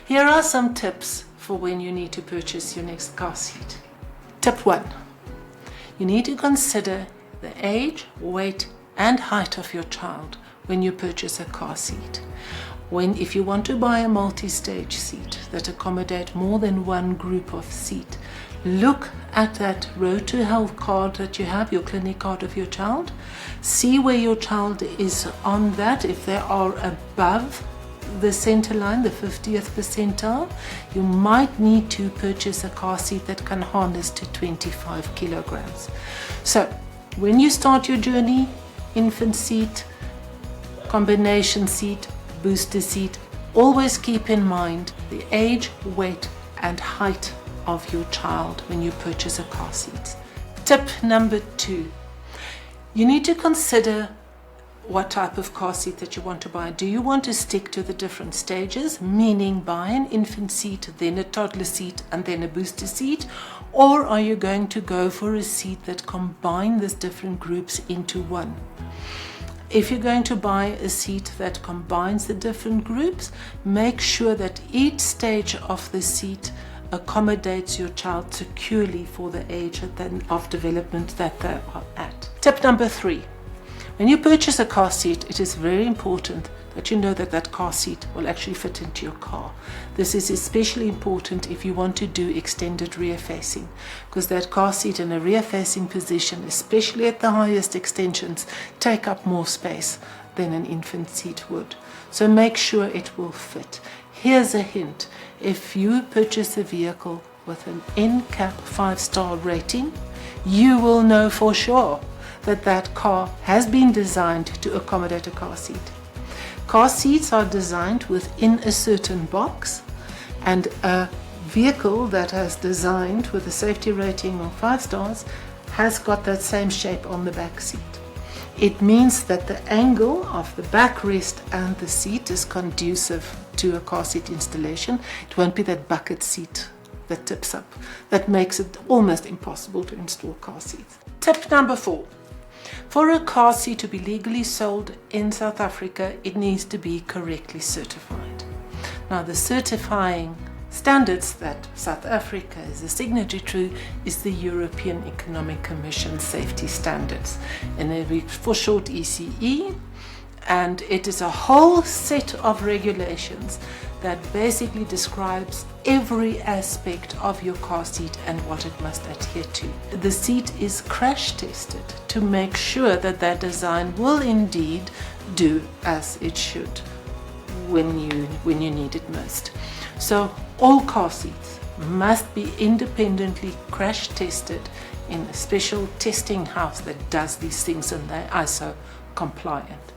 Here are some tips for when you need to purchase your next car seat. Tip 1. You need to consider the age, weight and height of your child when you purchase a car seat. If you want to buy a multi-stage seat that accommodate more than one group of seat, look at that Road to Health card that you have, your clinic card of your child. See where your child is on that. If they are above the center line, the 50th percentile, you might need to purchase a car seat that can harness to 25 kilograms. So when you start your journey, infant seat, combination seat, booster seat, always keep in mind the age, weight and height of your child when you purchase a car seat. Tip number 2. You need to consider what type of car seat that you want to buy. Do you want to stick to the different stages, meaning buy an infant seat, then a toddler seat and then a booster seat? Or are you going to go for a seat that combines these different groups into one? If you're going to buy a seat that combines the different groups, make sure that each stage of the seat accommodates your child securely for the age of development that they are at. Tip number 3. When you purchase a car seat, it is very important that you know that that car seat will actually fit into your car. This is especially important if you want to do extended rear facing, because that car seat in a rear facing position, especially at the highest extensions, take up more space than an infant seat would. So make sure it will fit. Here's a hint. If you purchase a vehicle with an NCAP 5-star rating, you will know for sure that that car has been designed to accommodate a car seat. Car seats are designed within a certain box, and a vehicle that is designed with a safety rating of 5 stars has got that same shape on the back seat. It means that the angle of the backrest and the seat is conducive to a car seat installation. It won't be that bucket seat that tips up. That makes it almost impossible to install car seats. Tip number 4. For a car seat to be legally sold in South Africa, it needs to be correctly certified. Now, the certifying standards that South Africa is a signatory to is the European Economic Commission Safety Standards, and for short ECE, and it is a whole set of regulations that basically describes every aspect of your car seat and what it must adhere to. The seat is crash tested to make sure that that design will indeed do as it should when you need it most. So all car seats must be independently crash tested in a special testing house that does these things, and they're ISO compliant.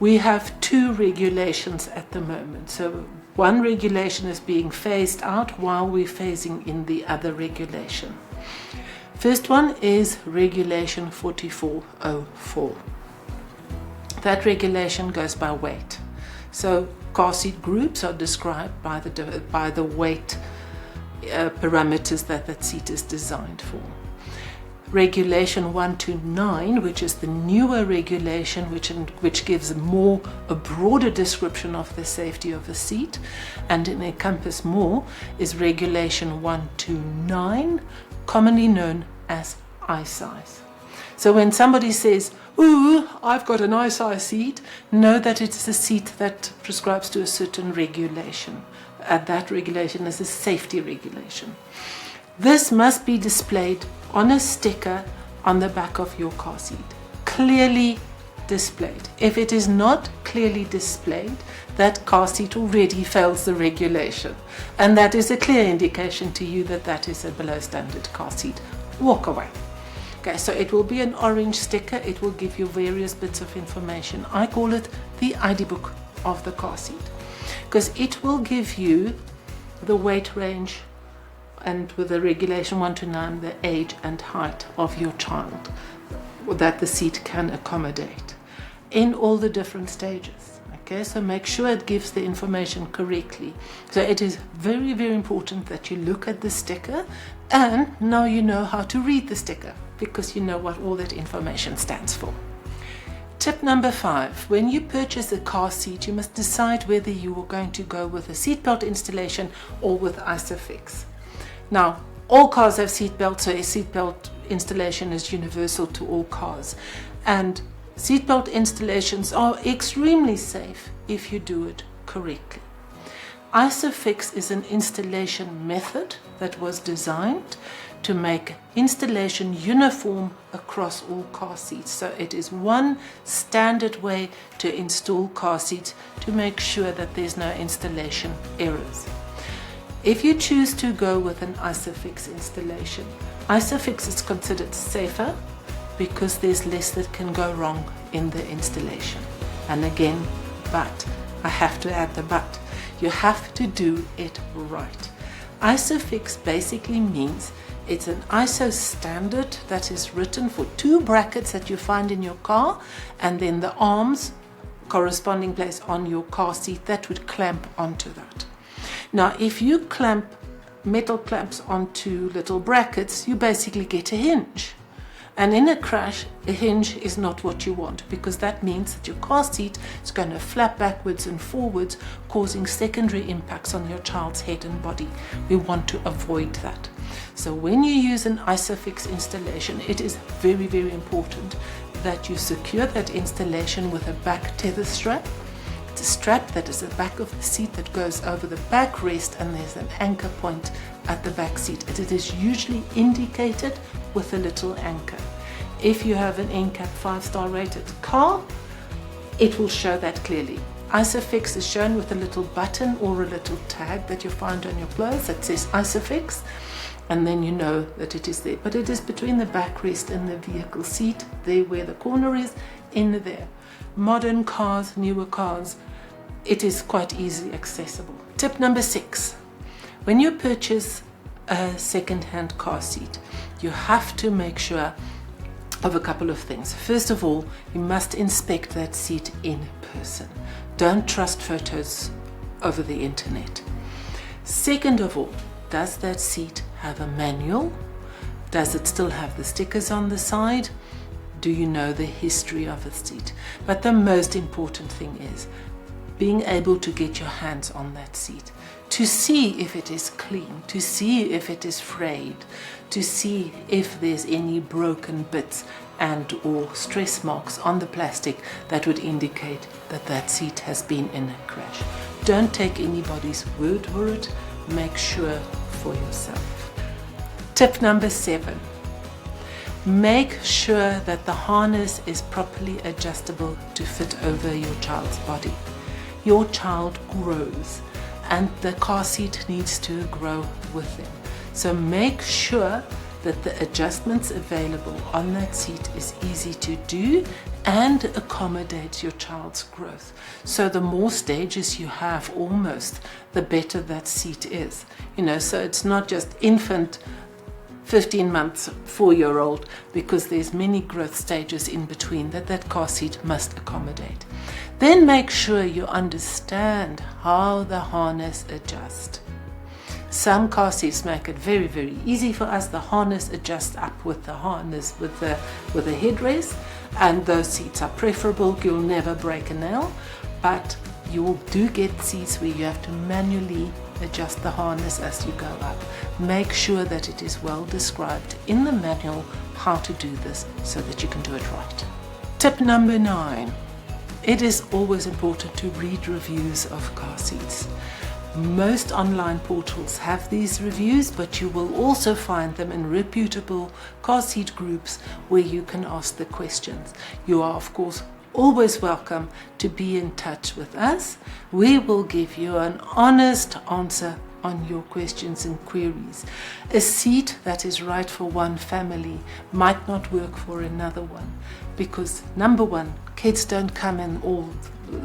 We have 2 regulations at the moment. So one regulation is being phased out while we're phasing in the other regulation. First one is Regulation 4404. That regulation goes by weight. So car seat groups are described by the weight parameters that seat is designed for. Regulation 129, which is the newer regulation, which gives a broader description of the safety of a seat and encompass more, is Regulation 129, commonly known as I-size. So when somebody says, "Ooh, I've got an I-size seat," know that it's a seat that prescribes to a certain regulation. That regulation is a safety regulation. This must be displayed on a sticker on the back of your car seat, clearly displayed. If it is not clearly displayed, that car seat already fails the regulation, and that is a clear indication to you that that is a below standard car seat. Walk away. Okay, so it will be an orange sticker. It will give you various bits of information. I call it the ID book of the car seat, because it will give you the weight range, and with the Regulation 129, the age and height of your child that the seat can accommodate in all the different stages. Okay, so make sure it gives the information correctly. So it is very, very important that you look at the sticker, and now you know how to read the sticker, because you know what all that information stands for. Tip number 5, when you purchase a car seat, you must decide whether you are going to go with a seatbelt installation or with ISOFIX. Now, all cars have seatbelts, so a seatbelt installation is universal to all cars. And seatbelt installations are extremely safe if you do it correctly. ISOFIX is an installation method that was designed to make installation uniform across all car seats. So it is one standard way to install car seats to make sure that there's no installation errors. If you choose to go with an ISOFIX installation, ISOFIX is considered safer because there's less that can go wrong in the installation. And again, but, I have to add the but. You have to do it right. ISOFIX basically means it's an ISO standard that is written for 2 brackets that you find in your car, and then the arms corresponding place on your car seat that would clamp onto that. Now, if you clamp metal clamps onto little brackets, you basically get a hinge. And in a crash, a hinge is not what you want, because that means that your car seat is going to flap backwards and forwards, causing secondary impacts on your child's head and body. We want to avoid that. So when you use an ISOFIX installation, it is very, very important that you secure that installation with a back tether strap. It's a strap that is the back of the seat that goes over the backrest, and there's an anchor point at the back seat. It is usually indicated with a little anchor. If you have an NCAP 5-star rated car, it will show that clearly. ISOFIX is shown with a little button or a little tag that you find on your clothes that says ISOFIX, and then you know that it is there. But it is between the backrest and the vehicle seat, there where the corner is, in there. Modern cars, newer cars, it is quite easily accessible. Tip number 6, when you purchase a second-hand car seat, you have to make sure of a couple of things. First of all, you must inspect that seat in person. Don't trust photos over the internet. Second of all, does that seat have a manual? Does it still have the stickers on the side? Do you know the history of the seat? But the most important thing is being able to get your hands on that seat, to see if it is clean, to see if it is frayed, to see if there's any broken bits and or stress marks on the plastic that would indicate that that seat has been in a crash. Don't take anybody's word for it. Make sure for yourself. Tip number 7. Make sure that the harness is properly adjustable to fit over your child's body. Your child grows, and the car seat needs to grow with them. So make sure that the adjustments available on that seat is easy to do and accommodates your child's growth. So the more stages you have, almost, the better that seat is. So it's not just infant, 15 months, 4-year-old, because there's many growth stages in between that car seat must accommodate. Then make sure you understand how the harness adjusts. Some car seats make it very, very easy for us. The harness adjusts up with the harness, with the headrest, and those seats are preferable. You'll never break a nail, but you do get seats where you have to manually adjust the harness as you go up. Make sure that it is well described in the manual how to do this so that you can do it right. Tip number 9. It is always important to read reviews of car seats. Most online portals have these reviews, but you will also find them in reputable car seat groups where you can ask the questions. You are, of course, always welcome to be in touch with us. We will give you an honest answer on your questions and queries. A seat that is right for one family might not work for another one, because number one, kids don't come in all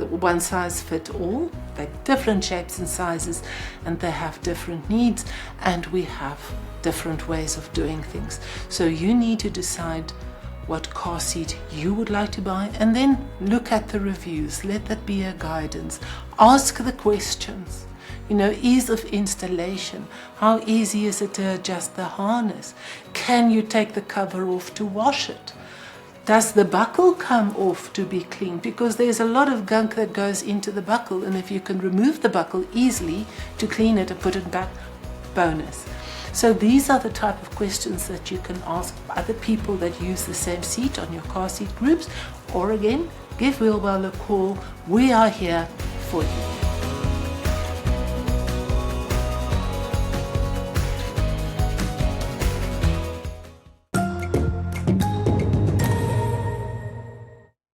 one size fit all. They're different shapes and sizes, and they have different needs, and we have different ways of doing things. So you need to decide what car seat you would like to buy, and then look at the reviews. Let that be a guidance. Ask the questions. Ease of installation. How easy is it to adjust the harness? Can you take the cover off to wash it? Does the buckle come off to be cleaned? Because there's a lot of gunk that goes into the buckle, and if you can remove the buckle easily to clean it and put it back, bonus. So these are the type of questions that you can ask other people that use the same seat on your car seat groups, or again, give Wheelbarrow a call. We are here for you.